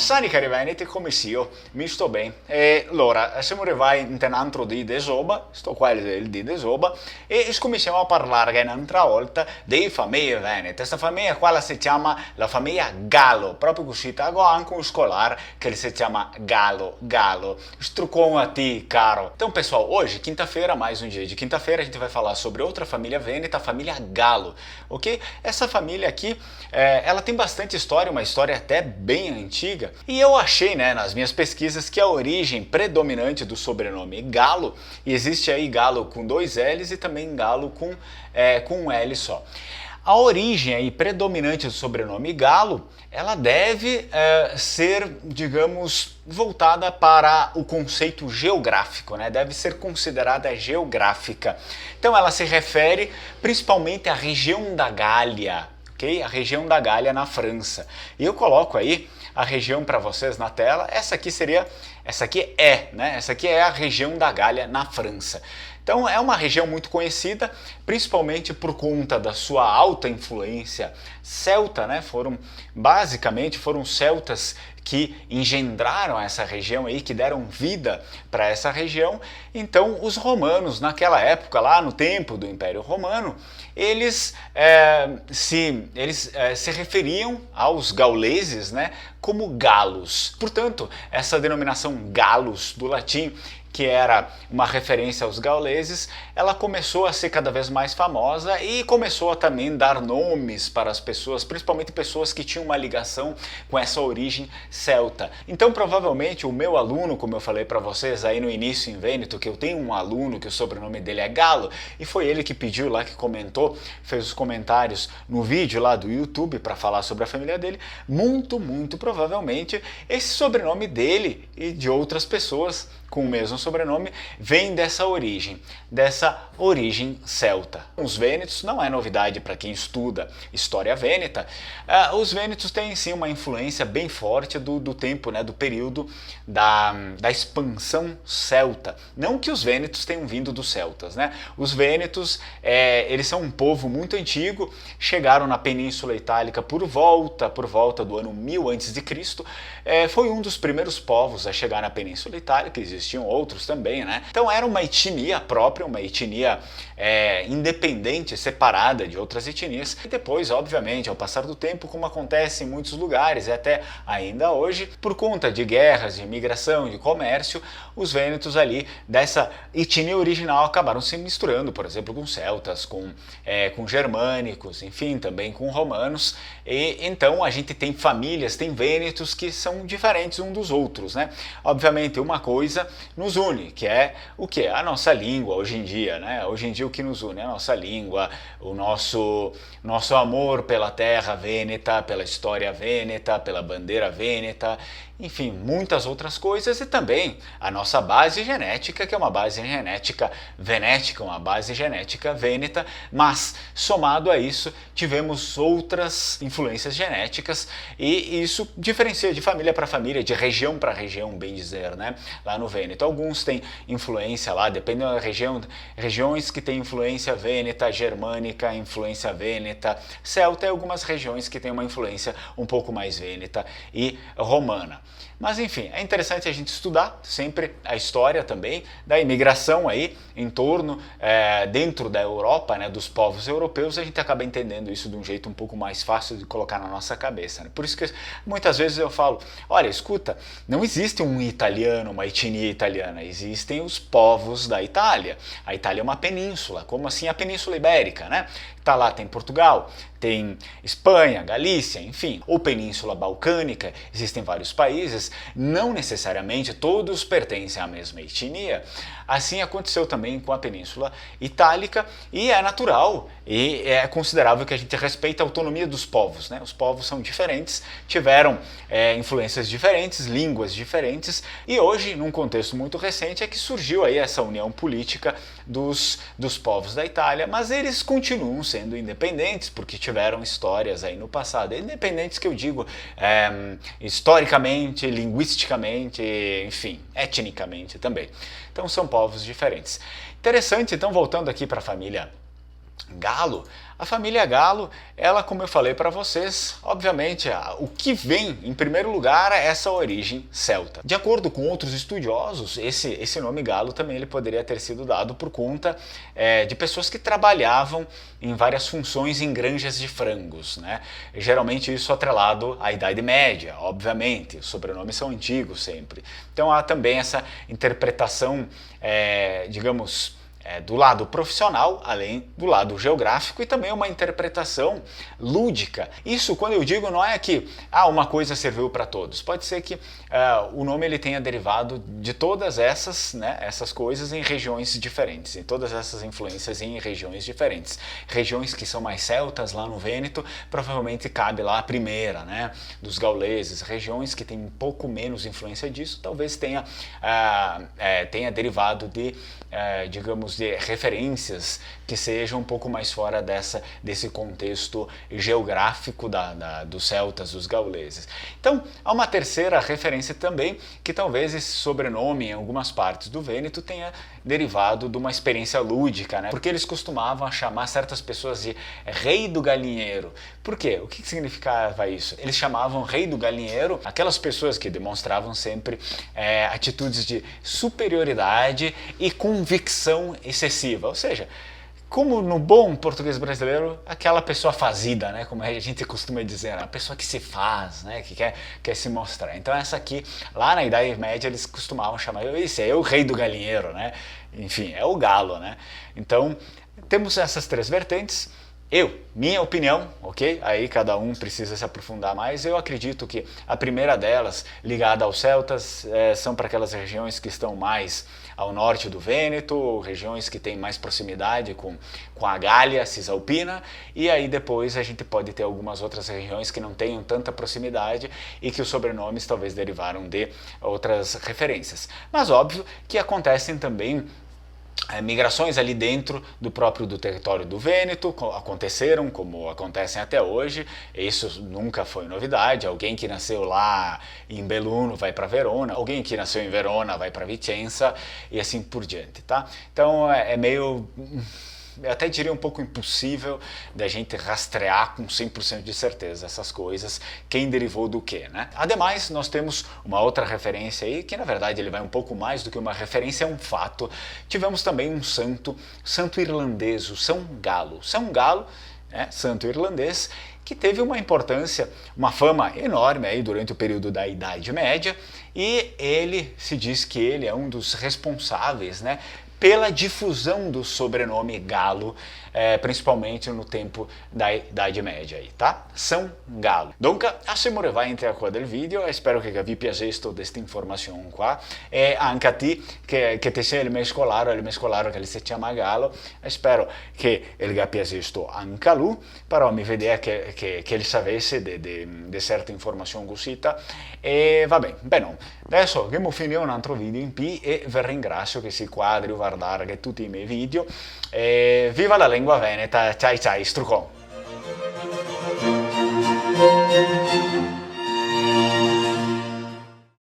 Sani cari veneti, come io mi sto bene. E allora, siamo arrivati in un altro di Desoba, sto qua il di Desoba, e cominciamo a parlare un'altra volta delle famiglie venete. Questa famiglia qua si chiama la famiglia Galo, proprio così, ho anche un scolare che si chiama Galo. Strucou a ti, caro. Então, pessoal, hoje, quinta-feira, mais um dia de quinta-feira, a gente vai falar sobre outra família veneta, a família Galo, ok? Essa família aqui, ela tem bastante história, uma história até bem antiga, e eu achei, né, nas minhas pesquisas, que a origem predominante do sobrenome Galo, e existe aí Galo com dois L's e também Galo com um L só. A origem aí predominante do sobrenome Galo, ela deve ser, digamos, voltada para o conceito geográfico, né? Deve ser considerada geográfica. Então ela se refere principalmente à região da Gália, ok? A região da Gália na França. E eu coloco aí a região para vocês na tela. Essa aqui é a região da Gália na França. Então é uma região muito conhecida, principalmente por conta da sua alta influência celta, né? Basicamente foram celtas que engendraram essa região aí, que deram vida para essa região. Então os romanos, naquela época, lá no tempo do Império Romano, eles se referiam aos gauleses, né, como galos. Portanto, essa denominação galos do latim, que era uma referência aos gauleses, ela começou a ser cada vez mais famosa e começou a também dar nomes para as pessoas, principalmente pessoas que tinham uma ligação com essa origem celta. Então, provavelmente, o meu aluno, como eu falei para vocês aí no início em Vêneto, que eu tenho um aluno que o sobrenome dele é Galo, e foi ele que pediu lá, que comentou, fez os comentários no vídeo lá do YouTube para falar sobre a família dele, muito provavelmente esse sobrenome dele e de outras pessoas com o mesmo sobrenome, vem dessa origem celta. Os vênetos não é novidade para quem estuda história vêneta. Os vênetos têm sim uma influência bem forte do tempo, né, do período da expansão celta. Não que os vênetos tenham vindo dos celtas, né? Os vênetos, eles são um povo muito antigo, chegaram na Península Itálica por volta do ano 1000 a.C. Foi um dos primeiros povos a chegar na Península Itálica. Existiam outros também, né? Então era uma etnia própria, uma etnia independente, separada de outras etnias. E depois, obviamente, ao passar do tempo, como acontece em muitos lugares, e até ainda hoje, por conta de guerras, de imigração, de comércio, os vênetos ali dessa etnia original acabaram se misturando, por exemplo, com celtas, com germânicos, enfim, também com romanos. E então a gente tem famílias, tem vênetos que são diferentes uns dos outros, né? Obviamente, uma coisa nos une, que é o que? A nossa língua hoje em dia, né? Hoje em dia o que nos une é a nossa língua, o nosso amor pela terra vêneta, pela história vêneta, pela bandeira vêneta, enfim, muitas outras coisas, e também a nossa base genética, que é uma base genética venética, uma base genética vêneta, mas somado a isso tivemos outras influências genéticas, e isso diferencia de família para família, de região para região, bem dizer, né? Lá no Vêneto, alguns têm influência lá, dependendo da região, regiões que têm influência vêneta, germânica, influência vêneta, celta, e algumas regiões que têm uma influência um pouco mais vêneta e romana. Mas enfim, é interessante a gente estudar sempre a história também da imigração aí em torno, dentro da Europa, né, dos povos europeus. A gente acaba entendendo isso de um jeito um pouco mais fácil de colocar na nossa cabeça, né? Por isso que muitas vezes eu falo, olha, escuta, não existe um italiano, uma etnia italiana, existem os povos da Itália. A Itália é uma península, como assim a Península Ibérica, né? Tá lá, tem Portugal, tem Espanha, Galícia, enfim, ou Península Balcânica, existem vários países, não necessariamente todos pertencem à mesma etnia. Assim aconteceu também com a Península Itálica, e é natural e é considerável que a gente respeite a autonomia dos povos, né? Os povos são diferentes, tiveram influências diferentes, línguas diferentes, e hoje, num contexto muito recente, é que surgiu aí essa união política dos povos da Itália, mas eles continuam sendo independentes, porque tiveram histórias aí no passado, independentes que eu digo historicamente, linguisticamente, enfim, etnicamente também. Então são povos diferentes. Interessante, então, voltando aqui para a família Galo, a família Galo, ela, como eu falei para vocês, obviamente o que vem em primeiro lugar é essa origem celta. De acordo com outros estudiosos, esse nome Galo também ele poderia ter sido dado por conta de pessoas que trabalhavam em várias funções em granjas de frangos, né? Geralmente isso atrelado à Idade Média, obviamente, os sobrenomes são antigos sempre. Então há também essa interpretação, digamos, do lado profissional, além do lado geográfico, e também uma interpretação lúdica. Isso, quando eu digo, não é que uma coisa serviu para todos. Pode ser que o nome ele tenha derivado de todas essas, né, essas coisas em regiões diferentes, em todas essas influências em regiões diferentes. Regiões que são mais celtas, lá no Vêneto, provavelmente cabe lá a primeira, né, dos gauleses. Regiões que têm um pouco menos influência disso, talvez tenha derivado de, digamos, de referências que sejam um pouco mais fora desse contexto geográfico dos celtas, dos gauleses. Então, há uma terceira referência também, que talvez esse sobrenome em algumas partes do Vêneto tenha derivado de uma experiência lúdica, né? Porque eles costumavam chamar certas pessoas de rei do galinheiro. Por quê? O que significava isso? Eles chamavam rei do galinheiro aquelas pessoas que demonstravam sempre atitudes de superioridade e convicção excessiva, ou seja, como no bom português brasileiro, aquela pessoa fazida, né, como a gente costuma dizer, a pessoa que se faz, né, que quer se mostrar. Então essa aqui, lá na Idade Média, eles costumavam chamar, esse é o rei do galinheiro, né, enfim, é o galo, né. Então, temos essas três vertentes. Minha opinião, ok? Aí cada um precisa se aprofundar mais. Eu acredito que a primeira delas, ligada aos celtas, são para aquelas regiões que estão mais ao norte do Vêneto, regiões que têm mais proximidade com a Gália Cisalpina, e aí depois a gente pode ter algumas outras regiões que não tenham tanta proximidade e que os sobrenomes talvez derivaram de outras referências. Mas óbvio que acontecem também migrações ali dentro do território do Vêneto, aconteceram como acontecem até hoje, isso nunca foi novidade. Alguém que nasceu lá em Belluno vai para Verona, alguém que nasceu em Verona vai para Vicenza e assim por diante, tá? Então é meio, eu até diria um pouco impossível da gente rastrear com 100% de certeza essas coisas, quem derivou do que, né? Ademais, nós temos uma outra referência aí, que na verdade ele vai um pouco mais do que uma referência, é um fato. Tivemos também um santo irlandês, o São Galo. São Galo, santo irlandês, que teve uma importância, uma fama enorme aí durante o período da Idade Média, e ele se diz que ele é um dos responsáveis, né, pela difusão do sobrenome Galo, principalmente no tempo da Idade Média, tá? São Galo. Donc, a siamo qua del video, spero che vi piacesse questa informazione qua, e anche a te che ti sei il mescolaro che si chiama Galo, spero che il piacesse anche a lui, però mi vedeva che il sapesse di certe informazioni così, e va bene, bene, adesso che mi finito un altro video in P e vi ringrazio che si quadri guardare tutti i miei video, e viva la lingua veneta, ciao ciao, strucò!